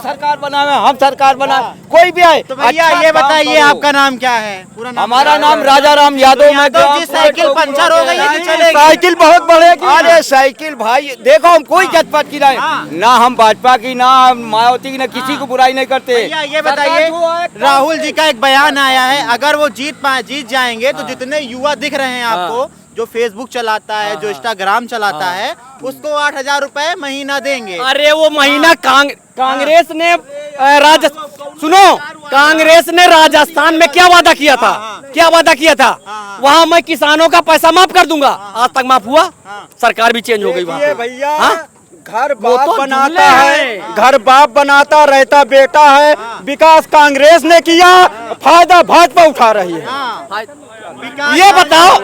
सरकार बनावे, हम सरकार बनाए, कोई भी आए। तो भैया ये बताइए आपका नाम क्या है? पूरा नाम? हमारा नाम राजा राम यादव। मैं जी साइकिल पंचर हो गई है, चलेगी? साइकिल बहुत बढ़ेगी। अरे साइकिल भाई देखो, हम कोई जजपत की ना हम भाजपा की, ना मायावती की, ना किसी को बुराई नहीं करते। भैया ये बताइए, राहुल जी का एक बयान आया है, अगर वो जीत जाएंगे तो जितने युवा दिख रहे हैं आपको, जो फेसबुक चलाता है, जो इंस्टाग्राम चलाता है, उसको 8,000 रुपए महीना देंगे। अरे वो महीना कांग्रेस ने सुनो, कांग्रेस ने राजस्थान में क्या वादा किया था? क्या वादा किया था? वहाँ मैं किसानों का पैसा माफ कर दूंगा। आज तक माफ हुआ? सरकार भी चेंज हो गई वहाँ पे। भैया घर बाप बनाता है, घर बाप बनाता रहता बेटा है। विकास कांग्रेस ने किया, फायदा भाजपा उठा रही है। ये बताओ,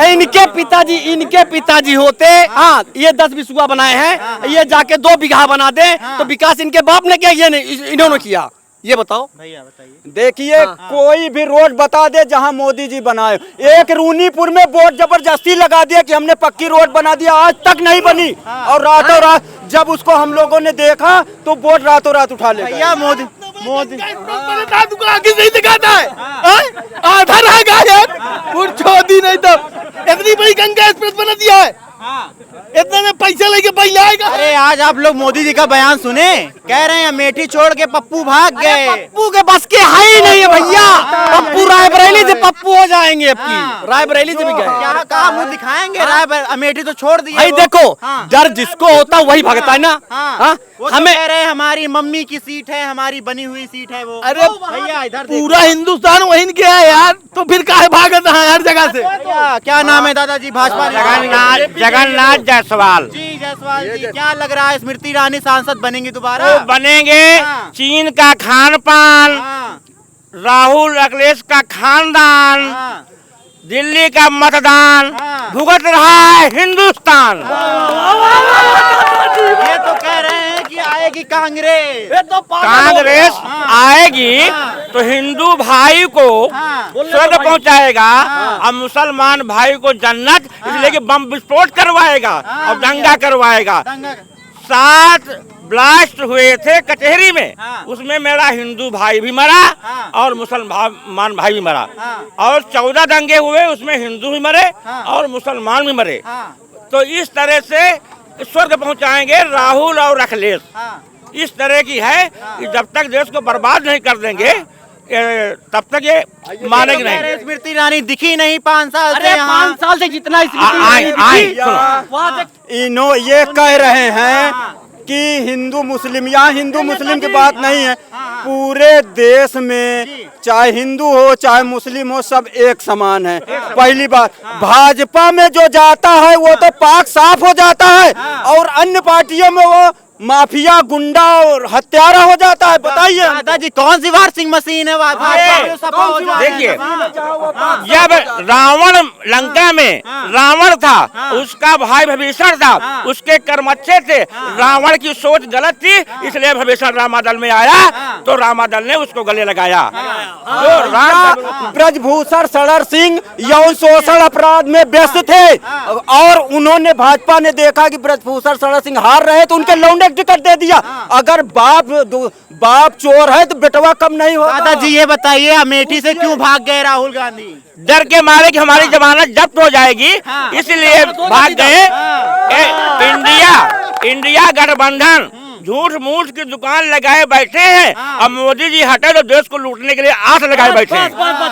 इनके पिताजी होते, हाँ ये 10 बिस्वा बनाए हैं, ये जाके 2 बीघा बना दे, तो विकास इनके बाप ने किया, ये नहीं इन्होंने किया। ये बताओ भैया बताइए। देखिए कोई भी रोड बता दे जहां मोदी जी बनाए। एक रूनीपुर में बोर्ड जबरदस्ती लगा दिया कि हमने पक्की रोड बना दिया, आज तक नहीं बनी। और रातों रात जब उसको हम लोगों ने देखा तो बोर्ड रातों रात उठा ले। भैया मोदी आगे नहीं दिखाता है, आधा रह गया नहीं तो इतनी बड़ी गंगा एक्सप्रेस बना दिया है, इतने में पैसे लेके पहले आएगा। अरे आज आप लोग मोदी जी का बयान सुने, कह रहे हैं अमेठी छोड़ के पप्पू भाग गए। पप्पू के बस के है ही नहीं है भैया। पप्पू रायबरेली से पप्पू हो जाएंगे, रायबरेली से भी गए। क्या कहा मुंह दिखाएंगे? अमेठी तो छोड़ दिया। भाई देखो, डर जिसको होता वही भागता है ना। वो हमें कह रहे हैं हमारी मम्मी की सीट है, हमारी बनी हुई सीट है वो। अरे भैया इधर पूरा हिंदुस्तान वहीं के है यार, तो फिर काहे भागता है हर जगह से? क्या नाम है दादाजी भाजपा? जगन्नाथ जायसवाल जी जायसवाल जी, क्या लग रहा है स्मृति ईरानी सांसद बनेंगी दोबारा? बनेंगे। चीन का खान पान, राहुल अखिलेश का खानदान, दिल्ली का मतदान भुगत रहा है हिंदुस्तान। ये तो कह रहे हैं कि आएगी कांग्रेस। कांग्रेस आएगी तो हिंदू भाई को स्वर्ग पहुंचाएगा और मुसलमान भाई को जन्नत, इसलिए कि बम विस्फोट करवाएगा और दंगा करवाएगा। 7 ब्लास्ट हुए थे कचहरी में, उसमें मेरा हिंदू भाई भी मरा और मुसलमान भाई भी मरा, और 14 दंगे हुए, उसमें हिंदू भी मरे और मुसलमान भी मरे। तो इस तरह से स्वर्ग पहुंचाएंगे राहुल और अखिलेश। इस तरह की है कि जब तक देश को बर्बाद नहीं कर देंगे तब तक ये मानेंगे नहीं। स्मृति ईरानी दिखी नहीं 5 साल से। 5 साल से जितना इन्हों ये कह रहे हैं कि हिंदू मुस्लिम, यहाँ हिंदू मुस्लिम की बात नहीं है, पूरे देश में चाहे हिंदू हो चाहे मुस्लिम हो सब एक समान है। पहली बात, भाजपा में जो जाता है वो तो पाक साफ हो जाता है, और अन्य पार्टियों में वो माफिया गुंडा और हत्यारा हो जाता है। बताइए दादाजी कौन सी वाशिंग मशीन है? देखिए, जब रावण लंका में रावण था, उसका भाई भीषण था, उसके कर्म अच्छे थे, रावण की सोच गलत थी, इसलिए भीषण रामादल में आया तो रामादल ने उसको गले लगाया। ब्रजभूषण शरण सिंह यौन शोषण अपराध में व्यस्त थे, और उन्होंने भाजपा ने देखा कि ब्रजभूषण शरण सिंह हार रहे तो उनके लौंडे टिकट दे दिया। अगर बाप चोर है तो बेटवा कम नहीं होता। दादाजी ये बताइए अमेठी से क्यों भाग गए राहुल गांधी? डर के मारे कि हमारी जमानत जब्त हो जाएगी, इसलिए भाग गए। इंडिया गठबंधन झूठ मूठ की दुकान लगाए बैठे हैं, अब मोदी जी हटे तो देश को लूटने के लिए आस लगाए बैठे हैं।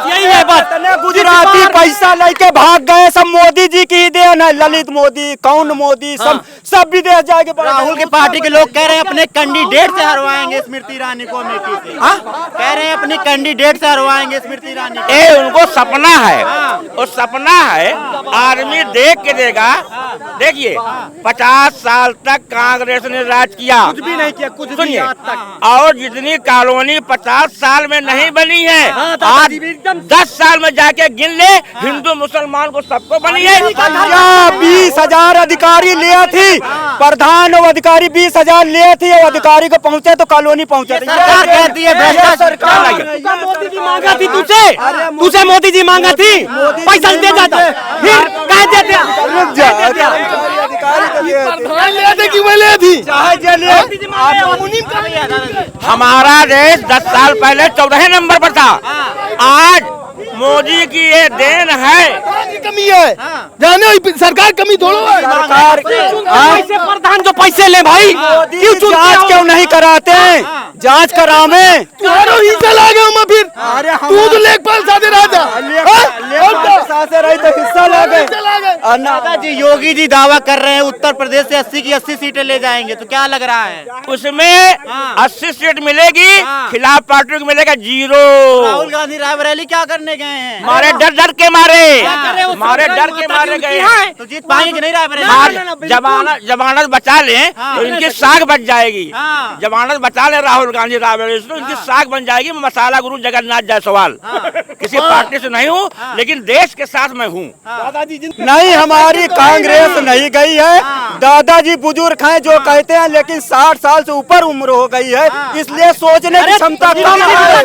यही है बात। गुजराती पैसा लेके भाग गए, सब मोदी जी की देन है। ललित मोदी, कौन मोदी, सब विदेश जाके। राहुल के पार्टी के लोग कह रहे हैं अपने कैंडिडेट से हरवाएंगे स्मृति ईरानी को अमेठी से। कह रहे हैं अपने कैंडिडेट से हरवाएंगे स्मृति ईरानी को। ये उनको सपना है, और सपना है आदमी देख के देगा। देखिए 50 साल तक कांग्रेस ने राज किया, भी नहीं किया कुछ भी आज तक, और जितनी कॉलोनी 50 साल में नहीं बनी है, आज 10 साल में जाके गिन ले, हिंदू मुसलमान को सबको बनी है। 20,000 अधिकारी लिए थी, प्रधान और अधिकारी 20,000 लिए थे, अधिकारी को पहुंचे तो कॉलोनी पहुंचे। सरकार कहती है भ्रष्टाचार। मोदी जी मांगा थी तुझसे मोदी जी मांगा थी, पैसा दे जाता, फिर कह देते प्रधान ले थे कि मैं ले थी? चाहे जेलिए हमारा देश 10 साल पहले 14 नंबर पर था। आज मोदी की ये देन है। कमी है, जाने सरकार कमी थोड़ा है। सरकार ऐसे प्रधान जो पैसे ले भाई क्यों जांच क्यों नहीं कराते? जांच करावे। तुम्हारो हिस्सा लागे मैं फिर तू तो लेखपाल साथे राजा साथे रही तो हिस्सा लगे। दादाजी योगी जी दावा कर रहे हैं उत्तर प्रदेश से 80 की 80 सीटें ले जाएंगे, तो क्या लग रहा है? उसमें 80 सीट मिलेगी, खिलाफ पार्टियों को मिलेगा 0। राहुल गांधी रायबरेली क्या करने गए हैं? मारे डर के मारे गए हैं। तो जीत पाएंगे कि नहीं रायबरेली? जमानत बचा लें तो इनकी साख बच जाएगी। जमानत बचा ले राहुल गांधी रायबरेली से तो इनकी साख बन जाएगी। मसाला गुरु जगन्नाथ जायसवाल किसी पार्टी से नहीं हूँ, लेकिन देश के साथ मैं हूँ। नहीं, हमारी कांग्रेस नहीं गई है। दादाजी बुजुर्ग हैं जो कहते हैं, लेकिन 60 साल से ऊपर उम्र हो गई है, इसलिए सोचने की क्षमता कम है।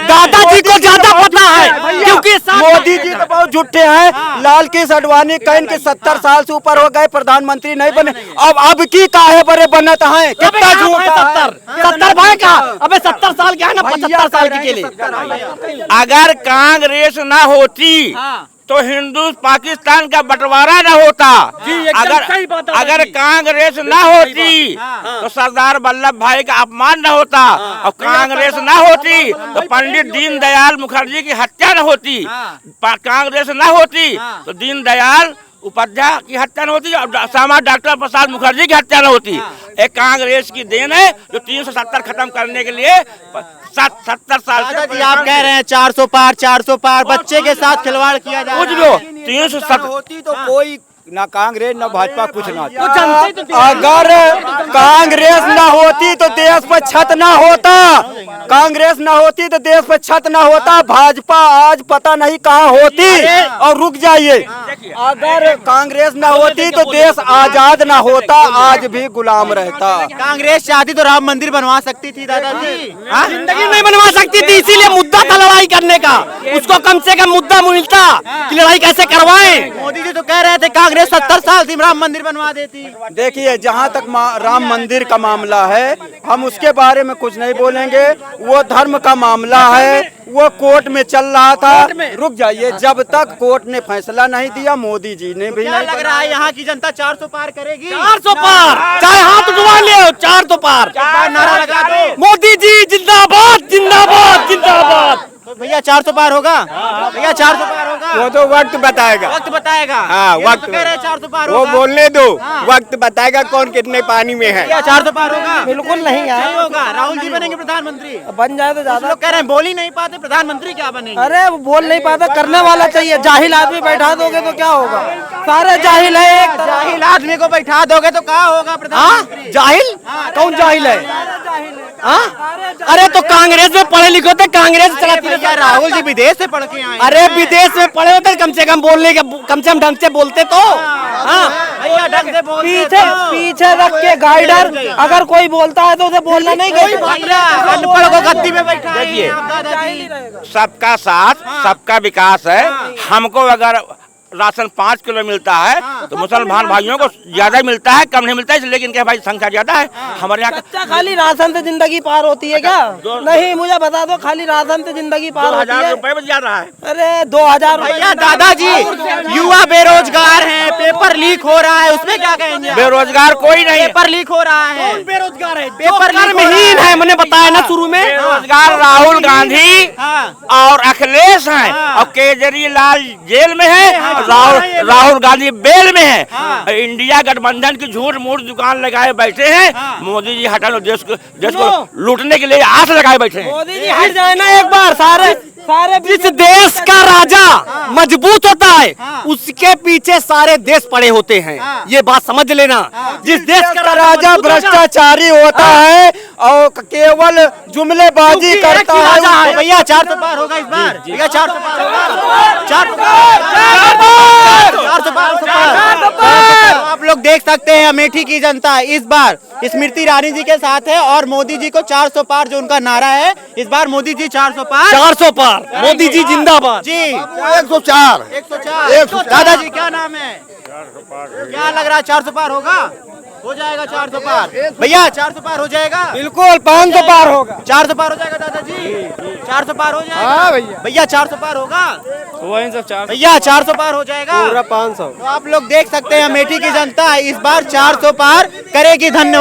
दादाजी को ज्यादा पता है क्योंकि मोदी जी तो बहुत झूठे हैं। लाल कृष्ण आडवाणी कहीं के 70 साल से ऊपर हो गए, प्रधानमंत्री नहीं बने। अब की काहे बड़े बनत हैं? कितना झूठ है? 70 भाई का, अबे 70 साल क्या है ना, 75 साल के लिए। अगर कांग्रेस ना होती तो हिंदू पाकिस्तान का बंटवारा न होता। अगर कांग्रेस न होती तो सरदार वल्लभ भाई का अपमान न होता, और कांग्रेस न होती तो पंडित दीनदयाल मुखर्जी की हत्या न होती। कांग्रेस न होती तो दीनदयाल उपाध्याय की हत्या न होती, और डॉक्टर प्रसाद मुखर्जी की हत्या न होती। एक कांग्रेस की देन है जो 370 खत्म करने के लिए 70 साल से। आप कह रहे हैं 400 पार बच्चे के साथ खिलवाड़ किया जा रहा है। 370 होती तो कोई ना कांग्रेस ना भाजपा कुछ ना। अगर कांग्रेस ना होती तो देश पर छत ना होता। कांग्रेस ना होती तो देश पर छत ना होता। भाजपा आज पता नहीं कहाँ होती। और रुक जाइए, अगर कांग्रेस ना होती तो देश आजाद ना होता, आज भी गुलाम रहता। कांग्रेस चाहती तो राम मंदिर बनवा सकती थी दादाजी। जिंदगी नहीं बनवा सकती थी, इसीलिए मुद्दा था लड़ाई करने का। उसको कम से कम मुद्दा मिलता कि लड़ाई कैसे करवाएं। मोदी जी तो कह रहे थे कांग्रेस 70 साल से राम मंदिर बनवा देती। देखिए, जहाँ तक राम मंदिर का मामला है, हम उसके बारे में कुछ नहीं बोलेंगे। वो धर्म का मामला है, वो कोर्ट में चल रहा था। रुक जाइए, जब तक कोर्ट ने फैसला नहीं दिया, मोदी जी ने भी नहीं। लग रहा है यहाँ की जनता 400 पार करेगी। 400 पार, चाहे हाथ उठवा ले, 400 पार। नारा लगा दो, मोदी जी जिंदाबाद जिंदाबाद जिंदाबाद। तो भैया 400 पार होगा? भैया 400 पार होगा? वो तो वक्त बताएगा। वक्त बताएगा। हाँ, ये वक्त तो कह रहे हैं 400 पार वो होगा। बोलने दो, वक्त बताएगा कौन कितने पानी में है। क्या 400 पार होगा? बिल्कुल नहीं यार, नहीं होगा। राहुल जी बनेंगे प्रधानमंत्री? बन जाए तो ज्यादा। लोग कह रहे हैं बोल ही नहीं पाते, प्रधानमंत्री क्या बनेंगे? अरे वो बोल नहीं पाता, करने वाला चाहिए। जाहिल आदमी बैठा दोगे तो क्या होगा? सारे जाहिल है। एक जाहिल आदमी को बैठा दोगे तो क्या होगा प्रधानमंत्री? जाहिल? कौन जाहिल है? अरे तो कांग्रेस में पढ़े लिखे होते, कांग्रेस चलाती है। भैया राहुल जी विदेश से पढ़ के आए। अरे विदेश में पढ़े होते, कम से कम बोलने के, कम से कम ढंग से बोलते तो। हाँ, भैया ढंग से बोल पीछे रख के गाइडर, अगर कोई बोलता है तो उसे बोलना नहीं। अनपढ़ को गद्दी में बैठा देखिए, सबका साथ सबका विकास है। हमको अगर राशन 5 किलो मिलता है तो मुसलमान भाइयों को ज्यादा मिलता है, कम नहीं मिलता है, लेकिन क्या भाई संख्या ज्यादा है हमारे यहाँ। क्या खाली राशन से जिंदगी पार होती है क्या? नहीं, मुझे बता दो, खाली राशन से जिंदगी पार होती है? 2000 रुपए में जा रहा है। अरे 2000 भैया दादाजी युवा बेरोजगार हैं, पेपर लीक हो रहा है, उसमें क्या कहेंगे? बेरोजगार कोई नहीं, पेपर लीक हो रहा है। बेरोजगार है, पेपर कर्महीन है। मैंने बताया ना शुरू में, बेरोजगार राहुल गांधी और अखिलेश हैं, और केजरीवाल जेल में है, राहुल गांधी बेल में है। इंडिया गठबंधन की झूठ मूठ दुकान लगाए बैठे हैं। मोदी जी हटा लो, देश को लूटने के लिए आस लगाए बैठे हैं। मोदी जी हट जाए ना एक बार। सारे जिस देश का राजा मजबूत होता है, उसके पीछे सारे देश पड़े होते हैं। ये बात समझ लेना। जिस देश का राजा भ्रष्टाचारी होता है और केवल जुमलेबाजी करता है। भैया 400 पार होगा इस बार, भैया 400 पार होगा, 400 पार। आप लोग देख सकते हैं अमेठी की जनता इस बार स्मृति ईरानी जी के साथ है और मोदी जी को 400 पार जो उनका नारा है, इस बार मोदी जी 400 पार, 400 पार, मोदी जी जिंदाबाद जी 104 104। दादाजी क्या नाम है, क्या लग रहा है 400 पार होगा, हो जाएगा 400 पार भैया, 400 पार हो जाएगा, बिल्कुल 500 पार होगा, 400 पार हो जाएगा दादाजी, 400 पार हो जाएगा भैया, 400 पार होगा भैया, 400 पार हो जाएगा, पूरा 500। तो आप लोग देख सकते हैं अमेठी की जनता इस बार 400 पार करेगी। धन्यवाद।